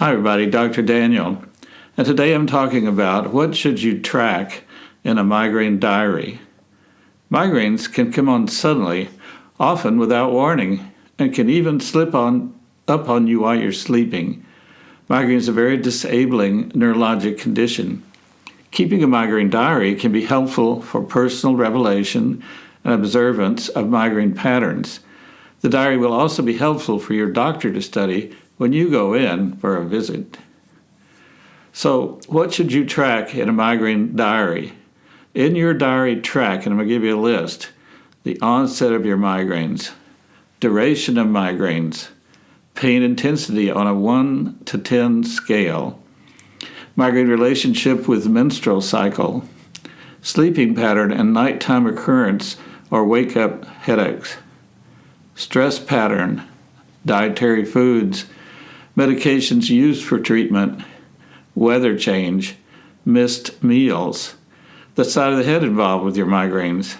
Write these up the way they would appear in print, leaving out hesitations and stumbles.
Hi everybody, Dr. Daniel. And today I'm talking about what should you track in a migraine diary. Migraines can come on suddenly, often without warning, and can even slip up on you while you're sleeping. Migraine is a very disabling neurologic condition. Keeping a migraine diary can be helpful for personal revelation and observance of migraine patterns. The diary will also be helpful for your doctor to study when you go in for a visit. So, what should you track in a migraine diary? In your diary, track, and I'm going to give you a list: the onset of your migraines, duration of migraines, pain intensity on a 1 to 10 scale, migraine relationship with menstrual cycle, sleeping pattern and nighttime occurrence or wake-up headaches, stress pattern, dietary foods, medications used for treatment, weather change, missed meals, the side of the head involved with your migraines,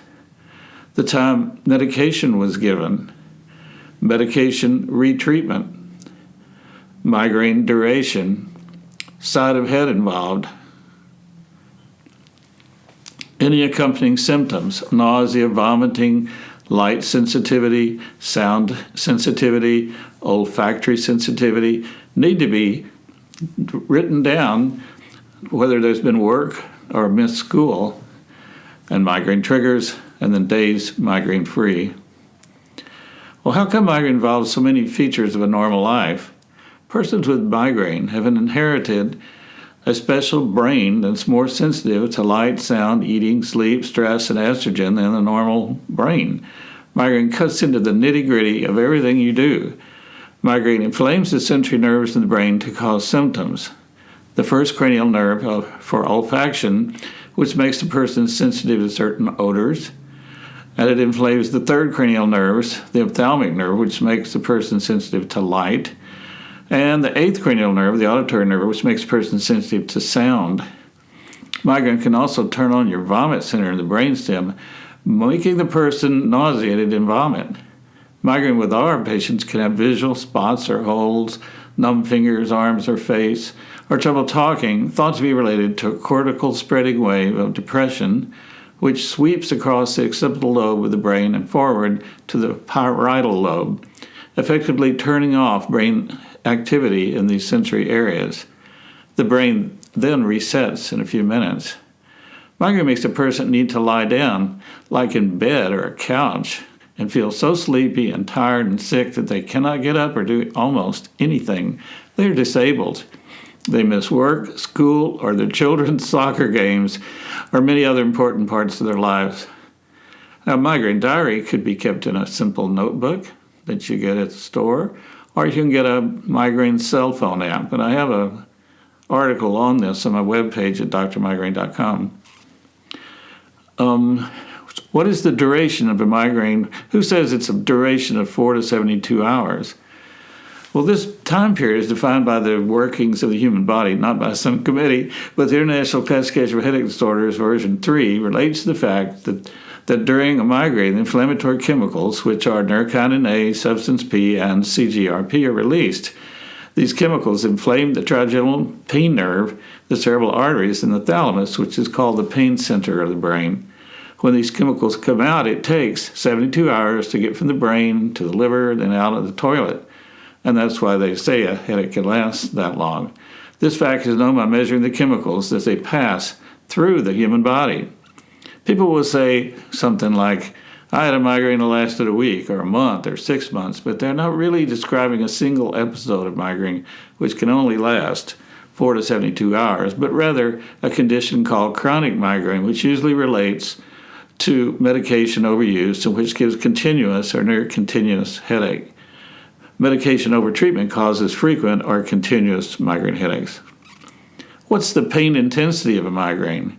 the time medication was given, medication retreatment, migraine duration, side of head involved, any accompanying symptoms, nausea, vomiting, light sensitivity, sound sensitivity, olfactory sensitivity, need to be written down, whether there's been work or missed school, and migraine triggers, and then days migraine-free. Well, how come migraine involves so many features of a normal life? Persons with migraine have inherited a special brain that's more sensitive to light, sound, eating, sleep, stress, and estrogen than the normal brain. Migraine cuts into the nitty-gritty of everything you do. Migraine inflames the sensory nerves in the brain to cause symptoms. The first cranial nerve for olfaction, which makes the person sensitive to certain odors, and it inflames the third cranial nerves, the ophthalmic nerve, which makes the person sensitive to light, and the eighth cranial nerve, the auditory nerve, which makes a person sensitive to sound. Migraine can also turn on your vomit center in the brainstem, making the person nauseated and vomit. Migraine with our patients can have visual spots or holes, numb fingers, arms, or face, or trouble talking, thought to be related to a cortical spreading wave of depression, which sweeps across the occipital lobe of the brain and forward to the parietal lobe, effectively turning off brain activity in these sensory areas. The brain then resets in a few minutes. Migraine makes a person need to lie down, like in bed or a couch, and feel so sleepy and tired and sick that they cannot get up or do almost anything. They're disabled. They miss work, school, or their children's soccer games, or many other important parts of their lives. Now, a migraine diary could be kept in a simple notebook that you get at the store, or you can get a migraine cell phone app. And I have an article on this on my webpage at drmigraine.com. What is the duration of a migraine? Who says it's a duration of 4 to 72 hours? Well, this time period is defined by the workings of the human body, not by some committee, but the International Classification of Headache Disorders, version 3, relates to the fact that during a migraine, the inflammatory chemicals, which are neurokinin A, substance P, and CGRP, are released. These chemicals inflame the trigeminal pain nerve, the cerebral arteries, and the thalamus, which is called the pain center of the brain. When these chemicals come out, it takes 72 hours to get from the brain to the liver, then out of the toilet. And that's why they say a headache can last that long. This fact is known by measuring the chemicals as they pass through the human body. People will say something like, I had a migraine that lasted a week or a month or 6 months, but they're not really describing a single episode of migraine, which can only last 4 to 72 hours, but rather a condition called chronic migraine, which usually relates to medication overuse, and which gives continuous or near continuous headache. Medication overtreatment causes frequent or continuous migraine headaches. What's the pain intensity of a migraine?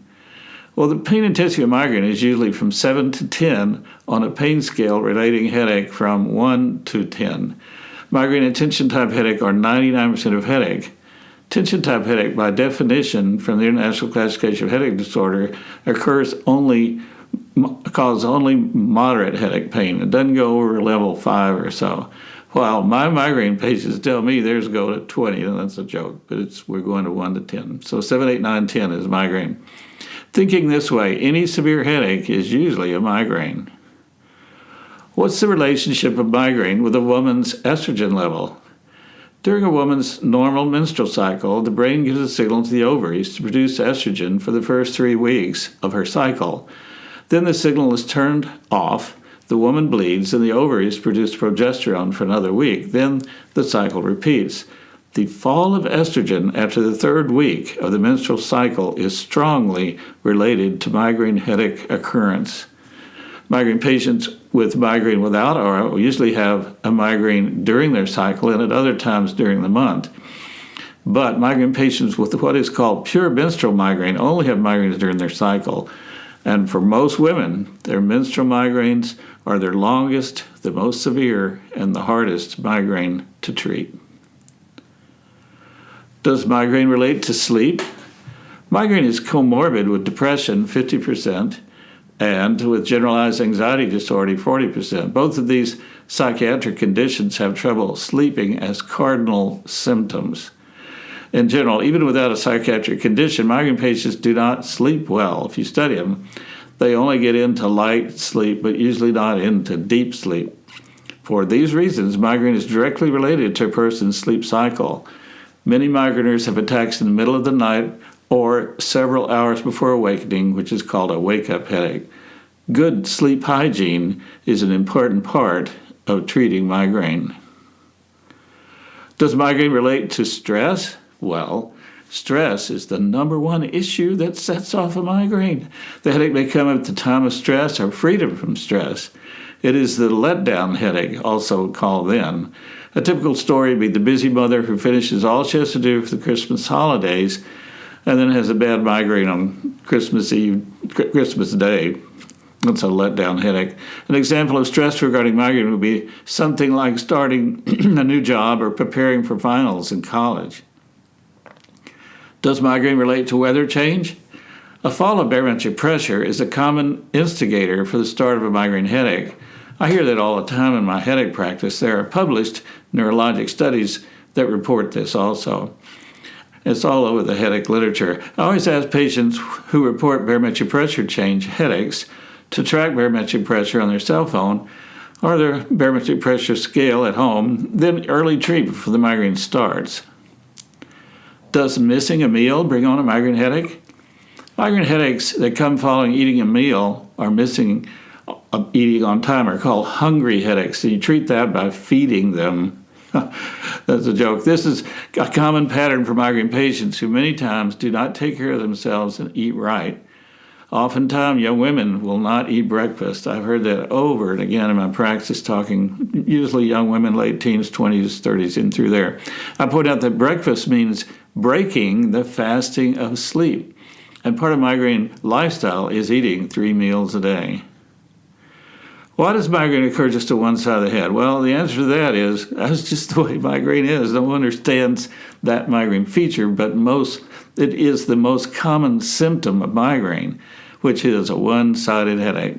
Well, the pain intensity of migraine is usually from 7 to 10 on a pain scale relating headache from 1 to 10. Migraine and tension-type headache are 99% of headache. Tension-type headache, by definition from the International Classification of Headache Disorder, causes only moderate headache pain. It doesn't go over level 5 or so. While my migraine patients tell me theirs go to 20, and that's a joke, but we're going to 1 to 10. So 7, 8, 9, 10 is migraine. Thinking this way, any severe headache is usually a migraine. What's the relationship of migraine with a woman's estrogen level? During a woman's normal menstrual cycle, the brain gives a signal to the ovaries to produce estrogen for the first 3 weeks of her cycle. Then the signal is turned off, the woman bleeds, and the ovaries produce progesterone for another week. Then the cycle repeats. The fall of estrogen after the 3rd week of the menstrual cycle is strongly related to migraine headache occurrence. Migraine patients with migraine without aura will usually have a migraine during their cycle and at other times during the month. But migraine patients with what is called pure menstrual migraine only have migraines during their cycle. And for most women, their menstrual migraines are their longest, the most severe, and the hardest migraine to treat. Does migraine relate to sleep? Migraine is comorbid with depression, 50%, and with generalized anxiety disorder, 40%. Both of these psychiatric conditions have trouble sleeping as cardinal symptoms. In general, even without a psychiatric condition, migraine patients do not sleep well. If you study them, they only get into light sleep, but usually not into deep sleep. For these reasons, migraine is directly related to a person's sleep cycle. Many migraineurs have attacks in the middle of the night or several hours before awakening, which is called a wake-up headache. Good sleep hygiene is an important part of treating migraine. Does migraine relate to stress? Well, stress is the number one issue that sets off a migraine. The headache may come at the time of stress or freedom from stress. It is the letdown headache, also called then. A typical story would be the busy mother who finishes all she has to do for the Christmas holidays and then has a bad migraine on Christmas Eve, Christmas Day. That's a letdown headache. An example of stress regarding migraine would be something like starting a new job or preparing for finals in college. Does migraine relate to weather change? A fall of barometric pressure is a common instigator for the start of a migraine headache. I hear that all the time in my headache practice. There are published neurologic studies that report this also. It's all over the headache literature. I always ask patients who report barometric pressure change headaches to track barometric pressure on their cell phone or their barometric pressure scale at home, then early treatment before the migraine starts. Does missing a meal bring on a migraine headache? Migraine headaches that come following eating a meal or missing eating on time are called hungry headaches. And you treat that by feeding them. That's a joke. This is a common pattern for migraine patients who many times do not take care of themselves and eat right. Oftentimes, young women will not eat breakfast. I've heard that over and again in my practice, talking usually young women, late teens, 20s, 30s, and through there. I point out that breakfast means breaking the fasting of sleep. And part of migraine lifestyle is eating 3 meals a day. Why does migraine occur just to one side of the head? Well, the answer to that is that's just the way migraine is. No one understands that migraine feature, but it is the most common symptom of migraine, which is a one-sided headache.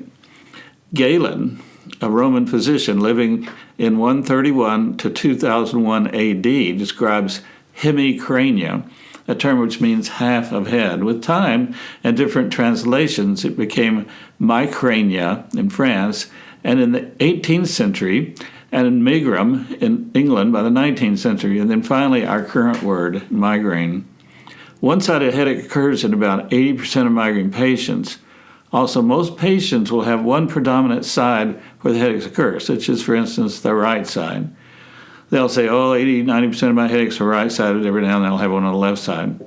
Galen, a Roman physician living in 131 to 2001 AD, describes hemicrania, a term which means half of head. With time and different translations, it became migraine in France, and in the 18th century, and in Migraine in England by the 19th century, and then finally our current word, migraine. One-sided headache occurs in about 80% of migraine patients. Also, most patients will have one predominant side where the headaches occur, such as, for instance, the right side. They'll say, 80-90% of my headaches are right-sided. Every now and then I'll have one on the left side.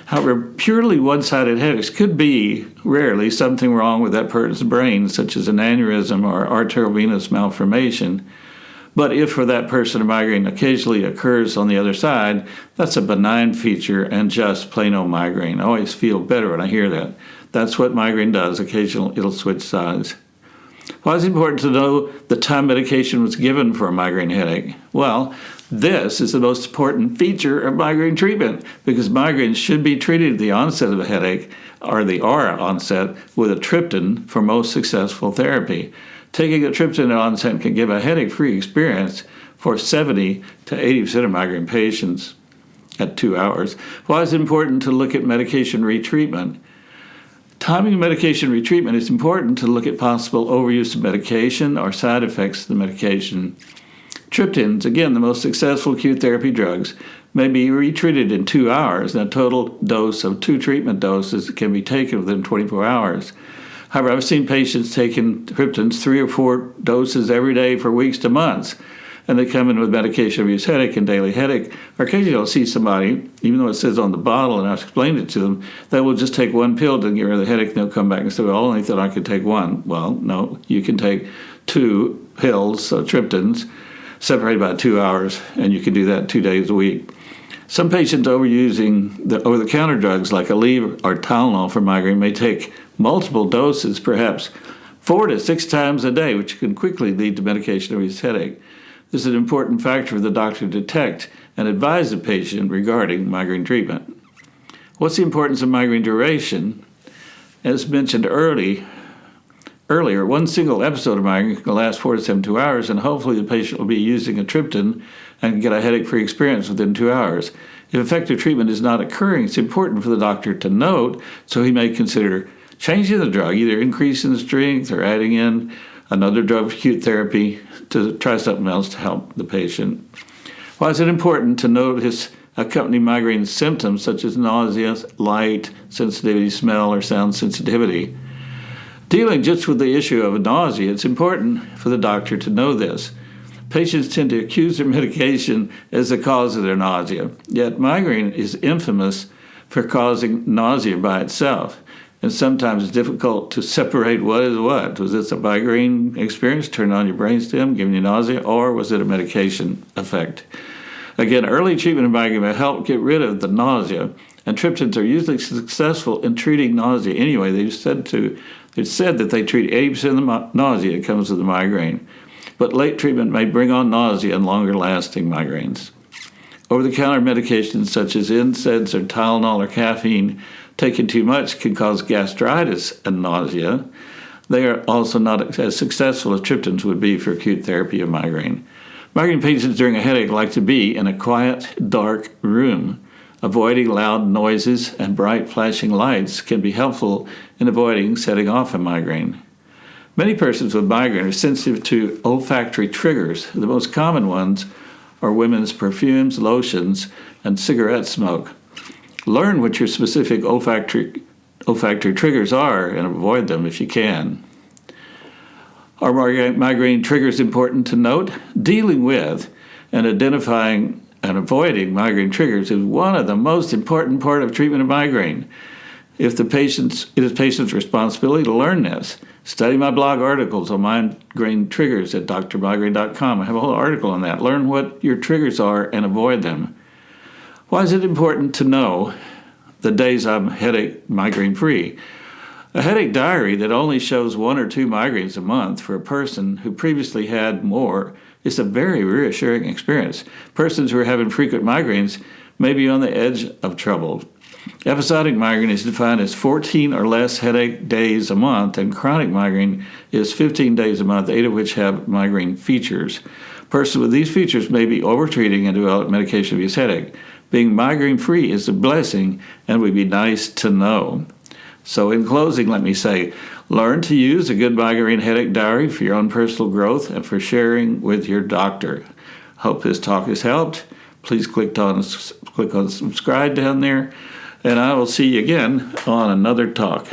However, purely one-sided headaches could be, rarely, something wrong with that person's brain, such as an aneurysm or arteriovenous malformation. But if for that person a migraine occasionally occurs on the other side, that's a benign feature and just plain old migraine. I always feel better when I hear that. That's what migraine does. Occasionally it'll switch sides. Why is it important to know the time medication was given for a migraine headache? Well, this is the most important feature of migraine treatment because migraines should be treated at the onset of a headache or the aura onset with a triptan for most successful therapy. Taking a triptan at onset can give a headache-free experience for 70 to 80% of migraine patients at 2 hours. Why is it important to look at medication retreatment? Timing of medication retreatment is important to look at possible overuse of medication or side effects of the medication. Triptans, again, the most successful acute therapy drugs, may be retreated in 2 hours, and a total dose of 2 treatment doses can be taken within 24 hours. However, I've seen patients taking triptans 3 or 4 doses every day for weeks to months, and they come in with medication-induced headache and daily headache. Or occasionally I'll see somebody, even though it says on the bottle, and I've explained it to them, they will just take 1 pill to get rid of the headache, and they'll come back and say, well, I only thought I could take 1. Well, no, you can take 2 pills, triptans, separated by 2 hours, and you can do that 2 days a week. Some patients overusing the over-the-counter drugs like Aleve or Tylenol for migraine may take multiple doses, perhaps 4 to 6 times a day, which can quickly lead to medication-induced headache. This is an important factor for the doctor to detect and advise the patient regarding migraine treatment. What's the importance of migraine duration? As mentioned earlier, 1 single episode of migraine can last 4 to 72 hours, and hopefully the patient will be using a triptan and can get a headache-free experience within 2 hours. If effective treatment is not occurring, it's important for the doctor to note, so he may consider changing the drug, either increasing the strength or adding in another drug for acute therapy to try something else to help the patient. Why is it important to notice accompanying migraine symptoms such as nausea, light sensitivity, smell, or sound sensitivity? Dealing just with the issue of nausea, it's important for the doctor to know this. Patients tend to accuse their medication as the cause of their nausea, yet migraine is infamous for causing nausea by itself, and sometimes it's difficult to separate what is what. Was this a migraine experience, turned on your brainstem, giving you nausea, or was it a medication effect? Again, early treatment of migraine will help get rid of the nausea, and triptans are usually successful in treating nausea anyway. It's said that they treat 80% of the nausea that comes with the migraine. But late treatment may bring on nausea and longer-lasting migraines. Over-the-counter medications such as NSAIDs or Tylenol or caffeine taken too much can cause gastritis and nausea. They are also not as successful as triptans would be for acute therapy of migraine. Migraine patients during a headache like to be in a quiet, dark room. Avoiding loud noises and bright flashing lights can be helpful in avoiding setting off a migraine. Many persons with migraine are sensitive to olfactory triggers. The most common ones are women's perfumes, lotions, and cigarette smoke. Learn what your specific olfactory triggers are and avoid them if you can. Are migraine triggers important to note? Dealing with and identifying and avoiding migraine triggers is one of the most important part of treatment of migraine. It is patient's responsibility to learn this. Study my blog articles on migraine triggers at drmigraine.com. I have a whole article on that. Learn what your triggers are and avoid them. Why is it important to know the days I'm migraine-free? A headache diary that only shows 1 or 2 migraines a month for a person who previously had more is a very reassuring experience. Persons who are having frequent migraines may be on the edge of trouble. Episodic migraine is defined as 14 or less headache days a month, and chronic migraine is 15 days a month, 8 of which have migraine features. Persons with these features may be overtreating and develop medication-induced headache. Being migraine-free is a blessing and would be nice to know. So in closing, let me say, learn to use a good migraine headache diary for your own personal growth and for sharing with your doctor. Hope this talk has helped. Please click on subscribe down there, and I will see you again on another talk.